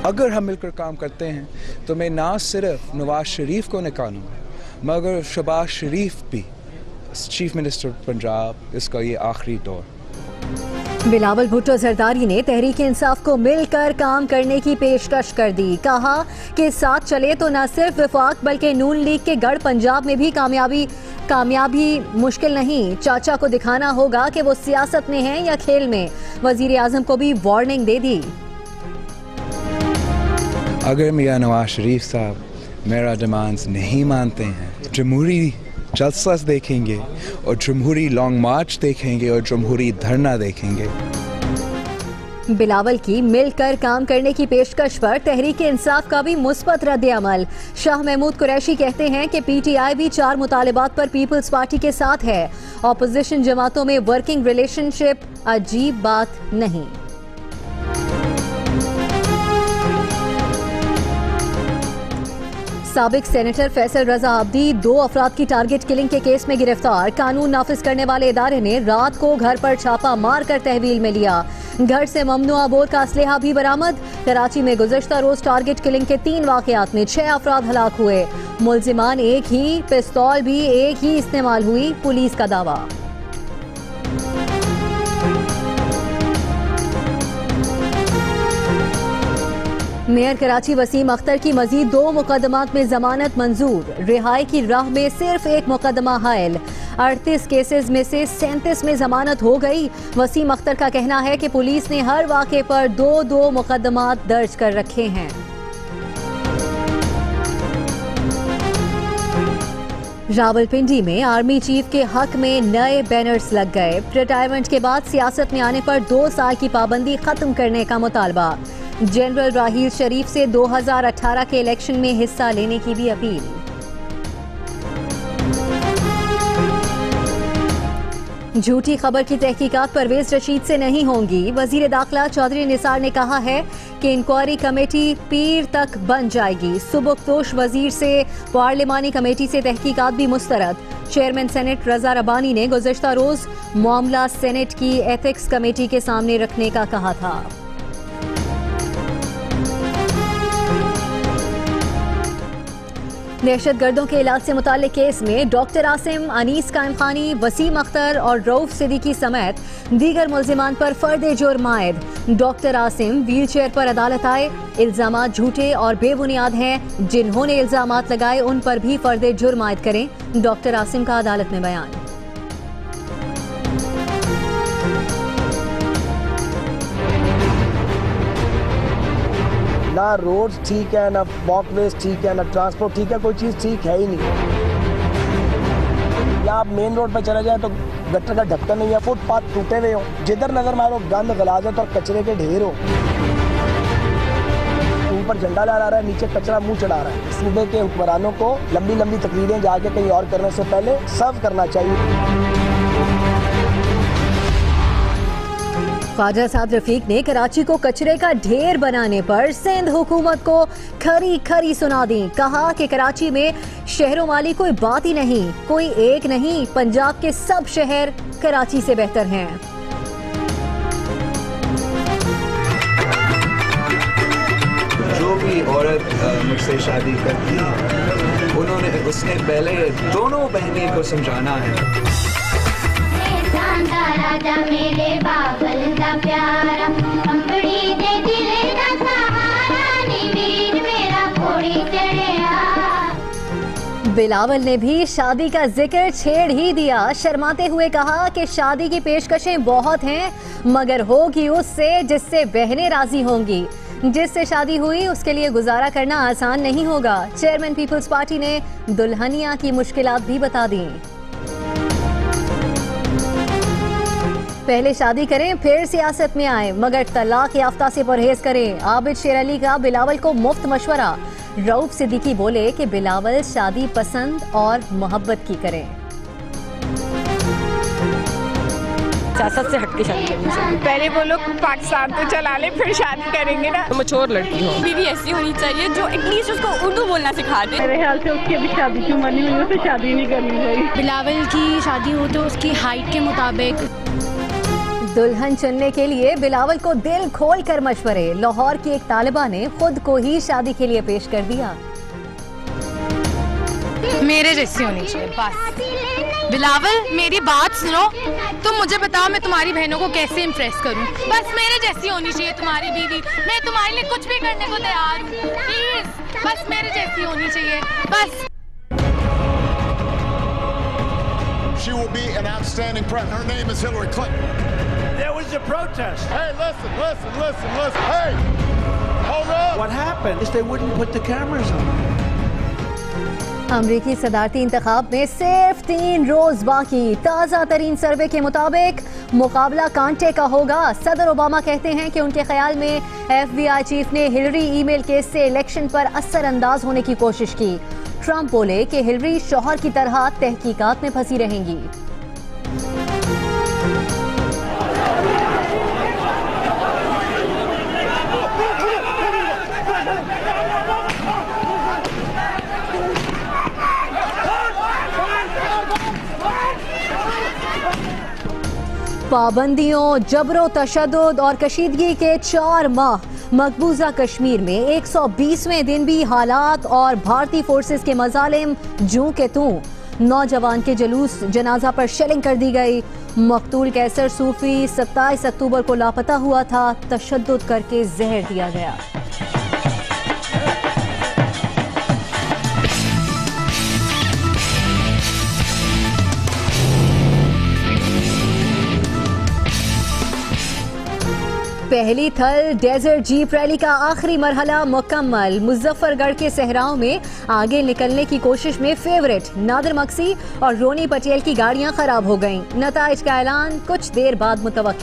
अगर हम मिलकर काम करते हैं तो मैं ना सिर्फ नवाज शरीफ को निकालूंगा मगर शहबाज शरीफ भी चीफ मिनिस्टर पंजाब, इसका ये आखिरी दौर। बिलावल भुट्टो जरदारी ने तहरीक इंसाफ को मिलकर काम करने की पेशकश कर दी। कहा कि साथ चले तो न सिर्फ वफाक बल्कि नून लीग के गढ़ पंजाब में भी कामयाबी मुश्किल नहीं। चाचा को दिखाना होगा कि वो सियासत में हैं या खेल में। वजीर आजम को भी वार्निंग दे दी। अगर मियां नवाज शरीफ साहब मेरा डिमांड्स नहीं मानते हैं, जमहूरी जलसा देखेंगे और जमहूरी लॉन्ग मार्च देखेंगे और जमहूरी धरना देखेंगे। बिलावल की मिलकर काम करने की पेशकश पर तहरीक इंसाफ का भी मुस्बत रद्द-ए-अमल। शाह महमूद कुरैशी कहते हैं कि पीटीआई भी 4 मुतालिबात पर पीपल्स पार्टी के साथ है। ऑपोजिशन जमातों में वर्किंग रिलेशनशिप अजीब बात नहीं। साबिक सेनेटर फैसल रजा अब्दी 2 अफराद की टारगेट किलिंग के केस में गिरफ्तार। कानून नाफिज करने वाले इदारे ने रात को घर पर छापा मार कर तहवील में लिया। घर से ममनुआ बोर का असलहा भी बरामद। कराची में गुज़श्ता रोज टारगेट किलिंग के 3 वाकयात में 6 अफराद हलाक हुए। मुल्जिमान एक ही, पिस्तौल भी एक ही इस्तेमाल हुई, पुलिस का दावा। मेयर कराची वसीम अख्तर की मजीद 2 मुकदमात में जमानत मंजूर। रिहाई की राह में सिर्फ 1 मुकदमा हायल। 38 केसेस में से 37 में जमानत हो गई। वसीम अख्तर का कहना है कि पुलिस ने हर वाक़े पर 2-2 मुकदमात दर्ज कर रखे हैं। रावलपिंडी में आर्मी चीफ के हक में नए बैनर्स लग गए। रिटायरमेंट के बाद सियासत में आने पर 2 साल की पाबंदी खत्म करने का मुतालबा। जनरल राहील शरीफ से 2018 के इलेक्शन में हिस्सा लेने की भी अपील। झूठी खबर की तहकीकात परवेज रशीद से नहीं होंगी। वजीर दाखिला चौधरी निसार ने कहा है कि इंक्वायरी कमेटी पीर तक बन जाएगी। सुबुकदोश वजीर से पार्लिमानी कमेटी से तहकीकात भी मुस्तरद। चेयरमैन सेनेट रजा रबानी ने गुज़श्ता रोज मामला सेनेट की एथिक्स कमेटी के सामने रखने का कहा था। दहशतगर्दों के इलाज से मुताल्लिक केस में डॉक्टर आसिम, अनीस कायम खानी, वसीम अख्तर और रऊफ सिद्दीकी समेत दीगर मुल्जिमान पर फर्द जुर्म आयद। डॉक्टर आसिम व्हील चेयर पर अदालत आए। इल्जामात झूठे और बेबुनियाद हैं। जिन्होंने इल्जामात लगाए उन पर भी फर्द जुर्म आयद करें। डॉक्टर आसिम का अदालत में बयान। ना रोड्स ठीक है, ना वॉकवेज ठीक है, ना ट्रांसपोर्ट ठीक है, कोई चीज़ ठीक है ही नहीं। या आप मेन रोड पर चले जाए तो गटर का ढक्कन नहीं है, फुटपाथ टूटे हुए हो, जिधर नजर मारो गंद गलाजत और कचरे के ढेर हो। ऊपर झंडा लहरा रहा है, नीचे कचरा मुंह चढ़ा रहा है। सूबे के हुक्मरानों को लंबी लंबी तकरीरें जाके कहीं और करने से पहले सर्व करना चाहिए। ख्वाजा साद रफीक ने कराची को कचरे का ढेर बनाने पर सिंध हुकूमत को खरी खरी सुना दी। कहा कि कराची में शहरों वाली कोई बात ही नहीं, कोई एक नहीं, पंजाब के सब शहर कराची से बेहतर हैं। जो भी औरत मुझसे शादी करती है उसने पहले दोनों बहनें को समझाना है। राजा मेरे बाबल दा प्यारा, अंबड़ी दे दिल दा सहारा, नी वीर मेरा घोड़ी चढ़िया। बिलावल ने भी शादी का जिक्र छेड़ ही दिया। शर्माते हुए कहा कि शादी की पेशकशें बहुत हैं, मगर होगी उससे जिससे बहनें राजी होंगी। जिससे शादी हुई उसके लिए गुजारा करना आसान नहीं होगा। चेयरमैन पीपल्स पार्टी ने दुल्हनिया की मुश्किलात भी बता दी। पहले शादी करें फिर सियासत में आए, मगर तलाक याफ्ता से परहेज करें। आबिद शेर अली का बिलावल को मुफ्त मशवरा। रऊफ सिद्दीकी बोले कि बिलावल शादी पसंद और मोहब्बत की करें। सियासत से हटके शादी करनी चाहिए। पहले वो लोग पाकिस्तान तो चला ले फिर शादी करेंगे ना। तो मैच्योर लड़की हो, बीवी ऐसी होनी चाहिए जो एटलीस्ट उसको उर्दू बोलना सिखा दे। मेरे ख्याल से उसकी अभी शादी क्यों मनी हुई, उसे शादी नहीं करनी चाहिए। बिलावल की शादी हो तो उसकी हाइट के मुताबिक। दुल्हन चुनने के लिए बिलावल को दिल खोल कर मशवरे। लाहौर की एक तालिबा ने खुद को ही शादी के लिए पेश कर दिया। मेरे जैसी होनी चाहिए बस। बिलावल मेरी बात सुनो, तुम मुझे बताओ मैं तुम्हारी बहनों को कैसे इम्प्रेस करूं। बस मेरे जैसी होनी चाहिए तुम्हारी बीवी। मैं तुम्हारे लिए कुछ भी करने को तैयार हूँ, प्लीज बस मेरे जैसी होनी चाहिए बस। She will be an outstanding president. Her name is Hillary Clinton. There was a protest. Hey, listen. Hey, hold up. What happened is they wouldn't put the cameras on. अमरीकी सदारती इंतखाब में सिर्फ 3 रोज बाकी। ताज़ा तरीन सर्वे के मुताबिक मुकाबला कांटे का होगा। सदर ओबामा कहते हैं कि उनके ख्याल में FBI चीफ ने हिलरी ईमेल केस से इलेक्शन पर असर अंदाज होने की कोशिश की। ट्रंप बोले कि हिलरी शौहर की तरह तहकीकात में फंसी रहेंगी। पाबंदियों, जबरो तशद्दुद और कशीदगी के 4 माह। मकबूजा कश्मीर में 120वें दिन भी हालात और भारतीय फोर्सेस के मजालिम जूं के तूं। नौजवान के जुलूस जनाजा पर शेलिंग कर दी गई। मकतूल कैसर सूफी 27 अक्टूबर को लापता हुआ था। तशद्दुद करके जहर दिया गया। पहली थल डेजर्ट जीप रैली का आखिरी मरहला मुकम्मल। मुजफ्फरगढ़ के सहराओं में आगे निकलने की कोशिश में फेवरेट नादिर मक्सी और रोनी पटेल की गाड़ियां खराब हो गईं। नताइज का ऐलान कुछ देर बाद मुतवक्किल।